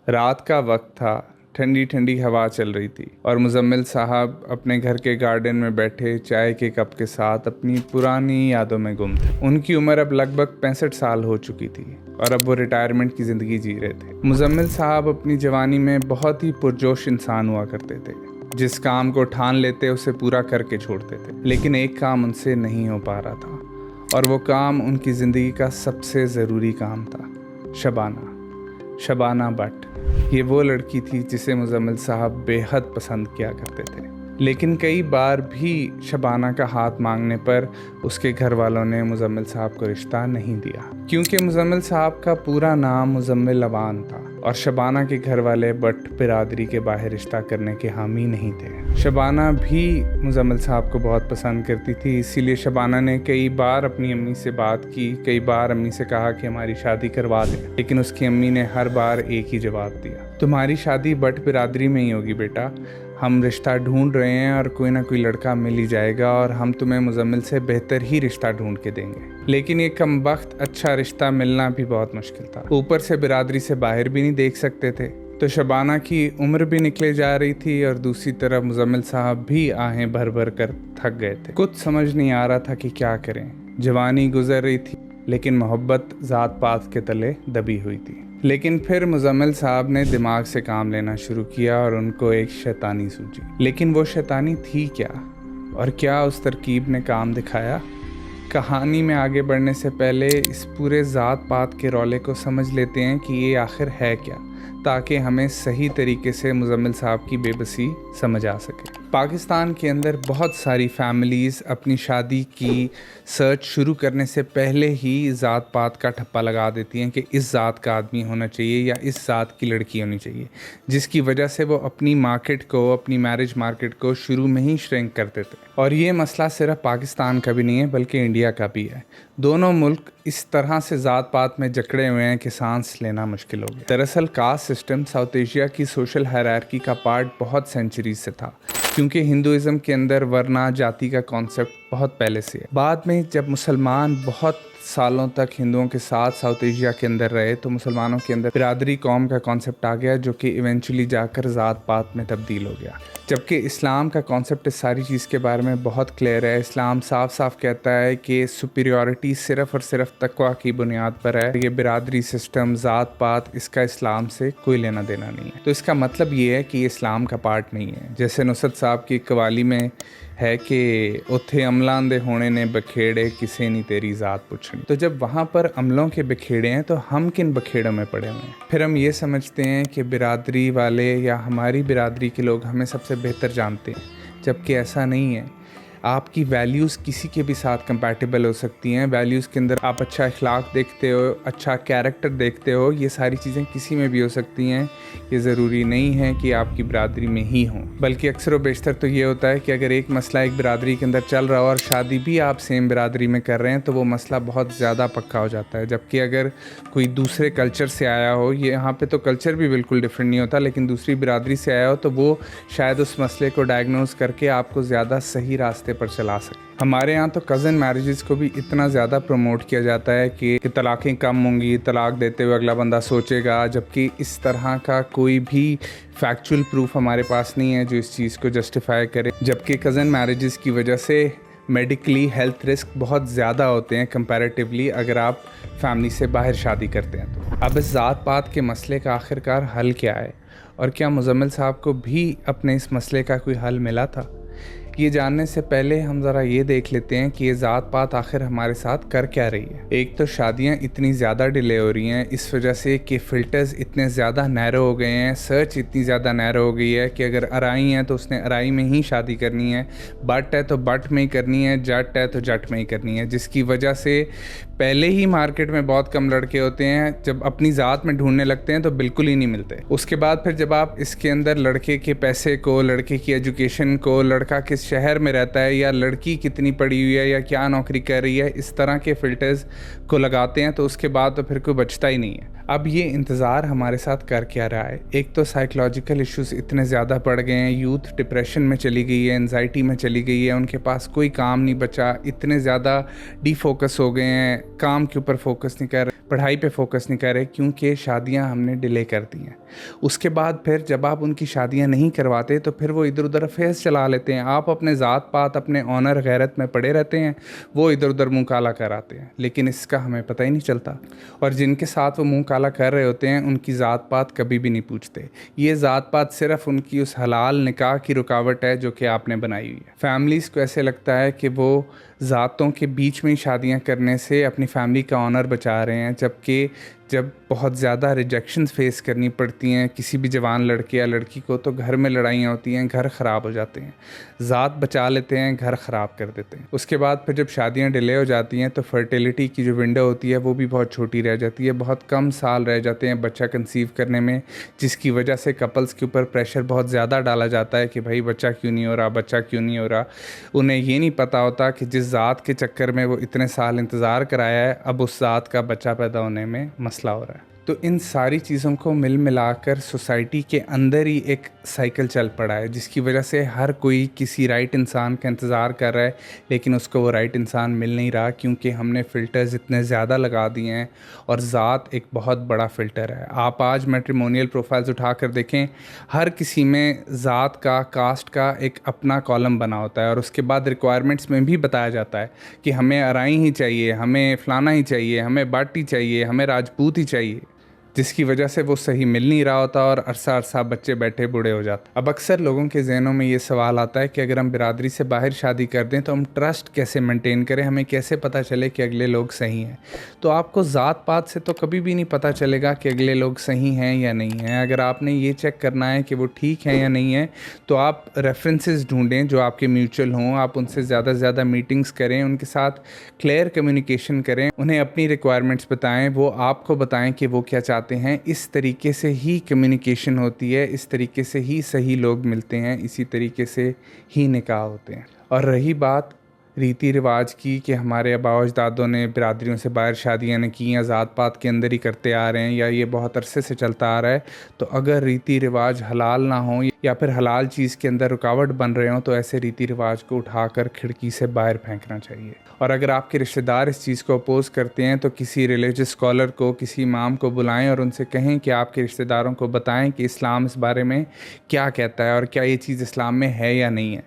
रात का वक्त था, ठंडी ठंडी हवा चल रही थी और मुजम्मिल साहब अपने घर के गार्डन में बैठे चाय के कप के साथ अपनी पुरानी यादों में गुम थे। उनकी उम्र अब लगभग 65 साल हो चुकी थी और अब वो रिटायरमेंट की ज़िंदगी जी रहे थे। मुजम्मिल साहब अपनी जवानी में बहुत ही पुरजोश इंसान हुआ करते थे। जिस काम को ठान लेते उसे पूरा करके छोड़ते थे, लेकिन एक काम उनसे नहीं हो पा रहा था और वो काम उनकी ज़िंदगी का सबसे ज़रूरी काम था, शबाना भट्ट। ये वो लड़की थी जिसे मुजम्मिल साहब बेहद पसंद किया करते थे, लेकिन कई बार भी शबाना का हाथ मांगने पर उसके घर वालों ने मुजम्मिल साहब को रिश्ता नहीं दिया, क्योंकि मुजम्मिल साहब का पूरा नाम मुजम्मिल अवान था और शबाना के घर वाले भट्ट बिरादरी के बाहर रिश्ता करने के हामी नहीं थे। शबाना भी मुजम्मिल साहब को बहुत पसंद करती थी, इसीलिए शबाना ने कई बार अपनी अम्मी से बात की, कई बार अम्मी से कहा कि हमारी शादी करवा दें, लेकिन उसकी अम्मी ने हर बार एक ही जवाब दिया, तुम्हारी शादी भट्ट बिरादरी में ही होगी बेटा, हम रिश्ता ढूंढ रहे हैं और कोई ना कोई लड़का मिल ही जाएगा और हम तुम्हें मुजम्मिल से बेहतर ही रिश्ता ढूंढ के देंगे। लेकिन ये कमबख्त अच्छा रिश्ता मिलना भी बहुत मुश्किल था। ऊपर से बिरादरी से बाहर भी नहीं देख सकते थे, तो शबाना की उम्र भी निकले जा रही थी और दूसरी तरफ मुजम्मिल साहब भी आहें भर भर कर थक गए थे। कुछ समझ नहीं आ रहा था कि क्या करें। जवानी गुजर रही थी, लेकिन मोहब्बत ज़ात पात के तले दबी हुई थी। लेकिन फिर मुजम्मिल साहब ने दिमाग से काम लेना शुरू किया और उनको एक शैतानी सूझी। लेकिन वो शैतानी थी क्या, और क्या उस तरकीब ने काम दिखाया? कहानी में आगे बढ़ने से पहले इस पूरे ज़ात पात के रौले को समझ लेते हैं कि ये आखिर है क्या, ताकि हमें सही तरीके से मुजम्मिल साहब की बेबसी समझ आ सके। पाकिस्तान के अंदर बहुत सारी फैमिलीज़ अपनी शादी की सर्च शुरू करने से पहले ही ज़ात पात का ठप्पा लगा देती हैं कि इस ज़ात का आदमी होना चाहिए या इस ज़ात की लड़की होनी चाहिए, जिसकी वजह से वो अपनी मार्केट को, अपनी मैरिज मार्केट को शुरू में ही श्रिंक कर देते हैं। और ये मसला सिर्फ पाकिस्तान का भी नहीं है, बल्कि इंडिया का भी है। दोनों मुल्क इस तरह से ज़ात पात में जकड़े हुए हैं कि सांस लेना मुश्किल हो गया। दरअसल कास्ट सिस्टम साउथ एशिया की सोशल हायरार्की का पार्ट बहुत सेंचुरीज से था, क्योंकि हिंदुइज़्म के अंदर वरना जाति का कॉन्सेप्ट बहुत पहले से है। बाद में जब मुसलमान बहुत सालों तक हिंदुओं के साथ साउथ एशिया के अंदर रहे, तो मुसलमानों के अंदर बिरादरी कौम का कॉन्सेप्ट आ गया, जो कि इवेंचुअली जाकर ज़ात पात में तब्दील हो गया। जबकि इस्लाम का कॉन्सेप्ट इस सारी चीज़ के बारे में बहुत क्लियर है। इस्लाम साफ साफ कहता है कि सुपीरियॉरिटी सिर्फ़ और सिर्फ तकवा की बुनियाद पर है। ये बिरादरी सिस्टम, ज़ात पात, इसका इस्लाम से कोई लेना देना नहीं है। तो इसका मतलब ये है कि ये इस्लाम का पार्ट नहीं है। जैसे नुसरत साहब की कवाली में है कि उत्थे अमलां दे होने ने बखेड़े, किसे नहीं तेरी ज़ात पूछनी। तो जब वहाँ पर अमलों के बखेड़े हैं, तो हम किन बखेड़ों में पड़े हुए हैं? फिर हम ये समझते हैं कि बिरादरी वाले या हमारी बिरादरी के लोग हमें सबसे बेहतर जानते हैं, जबकि ऐसा नहीं है। आपकी वैल्यूज़ किसी के भी साथ कंपैटिबल हो सकती हैं। वैल्यूज़ के अंदर आप अच्छा अखलाक देखते हो, अच्छा कैरेक्टर देखते हो, ये सारी चीज़ें किसी में भी हो सकती हैं। ये ज़रूरी नहीं है कि आपकी बिरादरी में ही हों, बल्कि अक्सर व बेशतर तो ये होता है कि अगर एक मसला एक बिरादरी के अंदर चल रहा हो और शादी भी आप सेम बिरादरी में कर रहे हैं, तो वो मसला बहुत ज़्यादा पक्का हो जाता है। जबकि अगर कोई दूसरे कल्चर से आया हो, ये यहाँ पे तो कल्चर भी बिल्कुल डिफरेंट नहीं होता, लेकिन दूसरी बिरादरी से आया हो, तो वो शायद उस मसले को डायग्नोज करके आपको ज़्यादा सही रास्ते पर चला सके। हमारे यहाँ तो कज़न मैरिजेस को भी इतना ज़्यादा प्रमोट किया जाता है कि तलाक़ें कम होंगी, तलाक देते हुए अगला बंदा सोचेगा, जबकि इस तरह का कोई भी फैक्चुअल प्रूफ हमारे पास नहीं है जो इस चीज़ को जस्टिफाई करे। जबकि कज़न मैरिजेस की वजह से मेडिकली हेल्थ रिस्क बहुत ज़्यादा होते हैं कंपैरेटिवली अगर आप फैमिली से बाहर शादी करते हैं। तो अब इस ज़ात पात के मसले का आखिरकार हल क्या है, और क्या मुजम्मिल साहब को भी अपने इस मसले का कोई हल मिला था? ये जानने से पहले हम ज़रा ये देख लेते हैं कि ये ज़ात पात आखिर हमारे साथ कर क्या रही है। एक तो शादियाँ इतनी ज़्यादा डिले हो रही हैं इस वजह से कि फ़िल्टर्स इतने ज़्यादा नैरो हो गए हैं, सर्च इतनी ज़्यादा नैरो हो गई है कि अगर अराई है तो उसने अराई में ही शादी करनी है, बट है तो बट में ही करनी है, जट है तो जट में ही करनी है, जिसकी वजह से पहले ही मार्केट में बहुत कम लड़के होते हैं। जब अपनी ज़ात में ढूंढने लगते हैं तो बिल्कुल ही नहीं मिलते। उसके बाद फिर जब आप इसके अंदर लड़के के पैसे को, लड़के की एजुकेशन को, लड़का किस शहर में रहता है या लड़की कितनी पढ़ी हुई है या क्या नौकरी कर रही है, इस तरह के फ़िल्टर्स को लगाते हैं, तो उसके बाद तो फिर कोई बचता ही नहीं है। अब ये इंतज़ार हमारे साथ कर क्या रहा है? एक तो साइकोलॉजिकल इश्यूज़ इतने ज़्यादा बढ़ गए हैं, यूथ डिप्रेशन में चली गई है, एंजाइटी में चली गई है, उनके पास कोई काम नहीं बचा, इतने ज़्यादा डीफोकस हो गए हैं, काम के ऊपर फोकस नहीं कर रहे। पढ़ाई पे फोकस नहीं कर रहे क्योंकि शादियां हमने डिले कर दी हैं। उसके बाद फिर जब आप उनकी शादियां नहीं करवाते तो फिर वो इधर उधर अफेयर्स चला लेते हैं। आप अपने ज़ात पात अपने ऑनर गैरत में पड़े रहते हैं, वो इधर उधर मुँह काला कराते हैं, लेकिन इसका हमें पता ही नहीं चलता। और जिनके साथ वो मुँह काला कर रहे होते हैं उनकी ज़ात पात कभी भी नहीं पूछते। ये ज़ात पात सिर्फ उनकी उस हलाल निकाह की रुकावट है जो कि आपने बनाई हुई है। फैमिलीज़ को ऐसे लगता है कि वो ज़ातों के बीच में ही शादियां करने से अपनी फैमिली का ऑनर बचा रहे हैं, जबकि जब बहुत ज़्यादा रिजेक्शंस फेस करनी पड़ती हैं किसी भी जवान लड़के या लड़की को, तो घर में लड़ाइयाँ होती हैं, घर ख़राब हो जाते हैं। ज़ात बचा लेते हैं, घर ख़राब कर देते हैं। उसके बाद फिर जब शादियाँ डिले हो जाती हैं तो फर्टिलिटी की जो विंडो होती है वो भी बहुत छोटी रह जाती है। बहुत कम साल रह जाते हैं बच्चा कंसीव करने में, जिसकी वजह से कपल्स के ऊपर प्रेशर बहुत ज़्यादा डाला जाता है कि भाई बच्चा क्यों नहीं हो रहा, बच्चा क्यों नहीं हो रहा। उन्हें ये नहीं पता होता कि जिस ज़ात के चक्कर में वो इतने साल इंतज़ार कराया है, अब उस ज़ात का बच्चा पैदा होने में मसला हो रहा है। तो इन सारी चीज़ों को मिल मिलाकर सोसाइटी के अंदर ही एक साइकिल चल पड़ा है, जिसकी वजह से हर कोई किसी राइट इंसान का इंतज़ार कर रहा है, लेकिन उसको वो राइट इंसान मिल नहीं रहा क्योंकि हमने फ़िल्टर्स इतने ज़्यादा लगा दिए हैं। और ज़ात एक बहुत बड़ा फ़िल्टर है। आप आज मैट्रिमोनियल प्रोफाइल्स उठा कर देखें, हर किसी में ज़ात का, कास्ट का एक अपना कॉलम बना होता है, और उसके बाद रिक्वायरमेंट्स में भी बताया जाता है कि हमें अराई ही चाहिए, हमें फ़लाना ही चाहिए, हमें बट ही चाहिए, हमें राजपूत ही चाहिए, जिसकी वजह से वो सही मिल नहीं रहा होता और अरसा अरसा बच्चे बैठे बूढ़े हो जाते। अब अक्सर लोगों के जहनों में ये सवाल आता है कि अगर हम बिरादरी से बाहर शादी कर दें तो हम ट्रस्ट कैसे मेंटेन करें, हमें कैसे पता चले कि अगले लोग सही हैं। तो आपको ज़ात पात से तो कभी भी नहीं पता चलेगा कि अगले लोग सही हैं या नहीं हैं। अगर आपने ये चेक करना है कि वो ठीक हैं या नहीं है, तो आप रेफरेंसेस ढूंढें जो आपके म्यूचुअल हों, आप उनसे ज़्यादा से ज़्यादा मीटिंग्स करें, उनके साथ क्लियर कम्युनिकेशन करें, उन्हें अपनी रिक्वायरमेंट्स बताएं, वो आपको बताएं कि वो क्या चाहते हैं। इस तरीके से ही कम्युनिकेशन होती है, इस तरीके से ही सही लोग मिलते हैं, इसी तरीके से ही निकाह होते हैं। और रही बात रीति रिवाज की कि हमारे आबाओ अजदादों ने बिरादरियों से बाहर शादियां न की या ज़ात पात के अंदर ही करते आ रहे हैं या ये बहुत अरसे से चलता आ रहा है, तो अगर रीति रिवाज हलाल ना हो या फिर हलाल चीज़ के अंदर रुकावट बन रहे हों तो ऐसे रीति रिवाज को उठाकर खिड़की से बाहर फेंकना चाहिए। और अगर आपके रिश्तेदार इस चीज़ को अपोज़ करते हैं तो किसी रिलीजियस स्कॉलर को, किसी इमाम को बुलाएं और उनसे कहें कि आपके रिश्तेदारों को बताएं कि इस्लाम इस बारे में क्या कहता है और क्या ये चीज़ इस्लाम में है या नहीं है।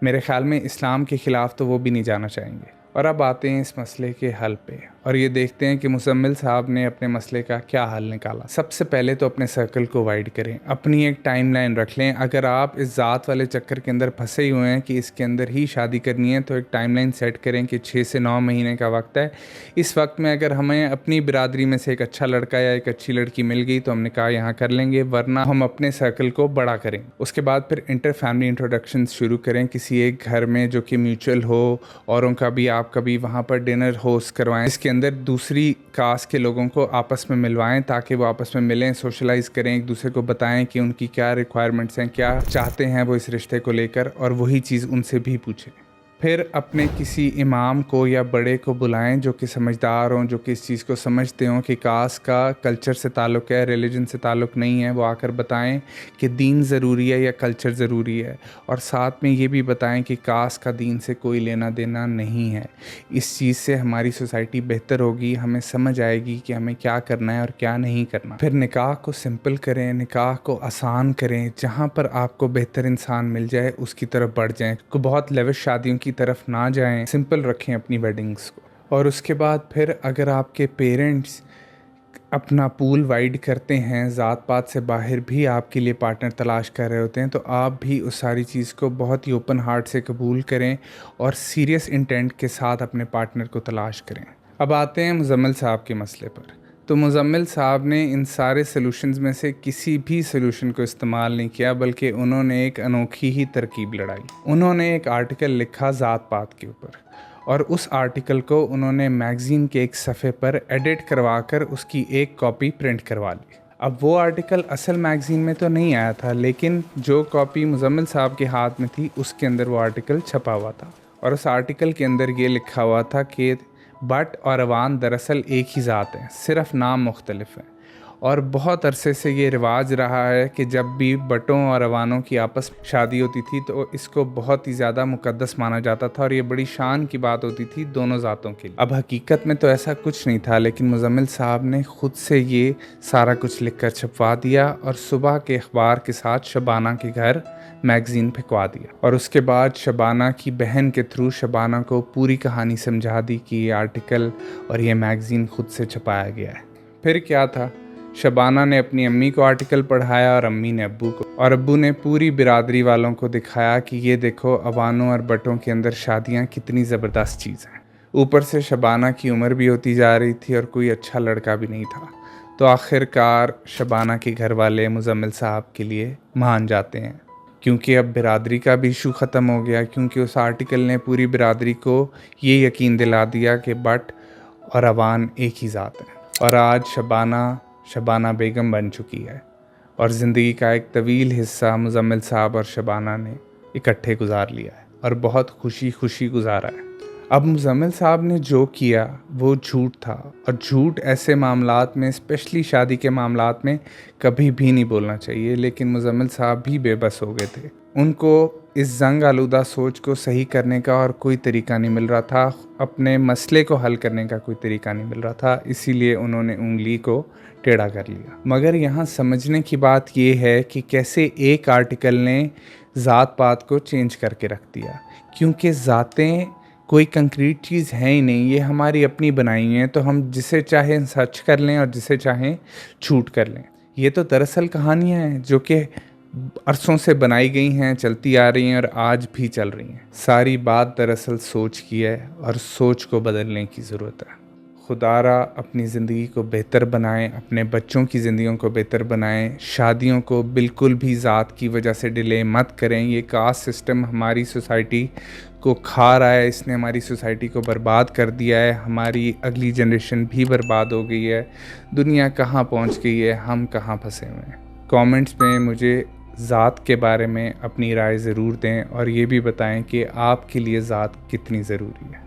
मेरे ख़्याल में इस्लाम के ख़िलाफ़ तो वो भी नहीं जाना चाहेंगे। और अब आते हैं इस मसले के हल पे और ये देखते हैं कि मुज़म्मिल साहब ने अपने मसले का क्या हल निकाला। सबसे पहले तो अपने सर्कल को वाइड करें, अपनी एक टाइमलाइन रख लें। अगर आप इस ज़ात वाले चक्कर के अंदर फंसे हुए हैं कि इसके अंदर ही शादी करनी है, तो एक टाइमलाइन सेट करें कि 6 से 9 महीने का वक्त है। इस वक्त में अगर हमें अपनी बिरादरी में से एक अच्छा लड़का या एक अच्छी लड़की मिल गई तो हम निकाह यहाँ कर लेंगे, वरना हम अपने सर्कल को बड़ा करें। उसके बाद फिर इंटर फैमिली इंट्रोडक्शन शुरू करें किसी एक घर में जो कि म्यूचुअल हो, औरों का भी आप कभी वहाँ पर डिनर होस्ट करवाएं, इसके अंदर दूसरी कास्ट के लोगों को आपस में मिलवाएं ताकि वो आपस में मिलें, सोशलाइज करें, एक दूसरे को बताएं कि उनकी क्या रिक्वायरमेंट्स हैं, क्या चाहते हैं वो इस रिश्ते को लेकर, और वही चीज़ उनसे भी पूछें। फिर अपने किसी इमाम को या बड़े को बुलाएं जो कि समझदार हों, जो कि इस चीज़ को समझते हों कि कास्ट का कल्चर से ताल्लुक़ है, रिलीजन से ताल्लुक़ नहीं है। वो आकर बताएं कि दीन ज़रूरी है या कल्चर ज़रूरी है, और साथ में ये भी बताएं कि कास्ट का दीन से कोई लेना देना नहीं है। इस चीज़ से हमारी सोसाइटी बेहतर होगी, हमें समझ आएगी कि हमें क्या करना है और क्या नहीं करना। फिर निकाह को सिंपल करें, निकाह को आसान करें, जहाँ पर आपको बेहतर इंसान मिल जाए उसकी तरफ बढ़ जाएँ। को बहुत लेविश शादियों की तरफ ना जाएं, सिंपल रखें अपनी वेडिंग्स को। और उसके बाद फिर अगर आपके पेरेंट्स अपना पूल वाइड करते हैं, ज़ात पात से बाहर भी आपके लिए पार्टनर तलाश कर रहे होते हैं, तो आप भी उस सारी चीज़ को बहुत ही ओपन हार्ट से कबूल करें और सीरियस इंटेंट के साथ अपने पार्टनर को तलाश करें। अब आते हैं मुज़म्मिल साहब के मसले पर। तो मुज़म्मिल साहब ने इन सारे सलूशंस में से किसी भी सलूशन को इस्तेमाल नहीं किया, बल्कि उन्होंने एक अनोखी ही तरकीब लड़ाई। उन्होंने एक आर्टिकल लिखा ज़ात पात के ऊपर, और उस आर्टिकल को उन्होंने मैगज़ीन के एक सफ़े पर एडिट करवा कर उसकी एक कॉपी प्रिंट करवा ली। अब वो आर्टिकल असल मैगज़ीन में तो नहीं आया था, लेकिन जो कॉपी मुज़म्मिल साहब के हाथ में थी उसके अंदर वो आर्टिकल छपा हुआ था, और उस आर्टिकल के अंदर ये लिखा हुआ था कि बट और अवान दरअसल एक ही ज़ात है, सिर्फ नाम मुख्तलिफ है। और बहुत अरसे से ये रिवाज रहा है कि जब भी बटों और अवानों की आपस में शादी होती थी तो इसको बहुत ही ज़्यादा मुकद्दस माना जाता था और ये बड़ी शान की बात होती थी दोनों ज़ातों के लिए। अब हकीकत में तो ऐसा कुछ नहीं था, लेकिन मुज़म्मिल साहब ने खुद से ये सारा कुछ लिखकर छपवा दिया और सुबह के अखबार के साथ शबाना के घर मैगज़ीन भिजवा दिया। और उसके बाद शबाना की बहन के थ्रू शबाना को पूरी कहानी समझा दी कि ये आर्टिकल और ये मैगज़ीन खुद से छपाया गया है। फिर क्या था, शबाना ने अपनी अम्मी को आर्टिकल पढ़ाया और अम्मी ने अब्बू को, और अब्बू ने पूरी बिरादरी वालों को दिखाया कि ये देखो अवानों और बटों के अंदर शादियाँ कितनी ज़बरदस्त चीज़ हैं। ऊपर से शबाना की उम्र भी होती जा रही थी और कोई अच्छा लड़का भी नहीं था। तो आखिरकार शबाना के घर वाले मुज़म्मिल साहब के लिए मान जाते हैं, क्योंकि अब बिरादरी का भी इशू ख़त्म हो गया, क्योंकि उस आर्टिकल ने पूरी बिरादरी को ये यकीन दिला दिया कि बट और अवान एक ही ज़ात है। और आज शबाना बेगम बन चुकी है और ज़िंदगी का एक तवील हिस्सा मुज़म्मिल साहब और शबाना ने इकट्ठे गुजार लिया है और बहुत खुशी खुशी गुजारा है। अब मुज़म्मिल साहब ने जो किया वो झूठ था, और झूठ ऐसे मामलात में, स्पेशली शादी के मामलात में, कभी भी नहीं बोलना चाहिए। लेकिन मुज़म्मिल साहब भी बेबस हो गए थे। उनको इस जंग आलूदा सोच को सही करने का और कोई तरीका नहीं मिल रहा था, अपने मसले को हल करने का कोई तरीका नहीं मिल रहा था, इसीलिए उन्होंने उंगली को टेढ़ा कर लिया। मगर यहाँ समझने की बात ये है कि कैसे एक आर्टिकल ने ज़ात पात को चेंज करके रख दिया, क्योंकि ज़ातें कोई कंक्रीट चीज़ है ही नहीं, ये हमारी अपनी बनाई हैं, तो हम जिसे चाहें सच कर लें और जिसे चाहें झूठ कर लें। ये तो दरअसल कहानियाँ हैं जो कि अरसों से बनाई गई हैं, चलती आ रही हैं और आज भी चल रही हैं। सारी बात दरअसल सोच की है और सोच को बदलने की ज़रूरत है। खुदारा अपनी ज़िंदगी को बेहतर बनाएं, अपने बच्चों की ज़िंदगियों को बेहतर बनाएं। शादियों को बिल्कुल भी ज़ात की वजह से डिले मत करें। ये कास्ट सिस्टम हमारी सोसाइटी को खा रहा है, इसने हमारी सोसाइटी को बर्बाद कर दिया है, हमारी अगली जनरेशन भी बर्बाद हो गई है। दुनिया कहाँ पहुँच गई है, हम कहाँ फंसे हुए हैं। कमेंट्स में मुझे ज़ात के बारे में अपनी राय ज़रूर दें और ये भी बताएं कि आपके लिए ज़ात कितनी ज़रूरी है।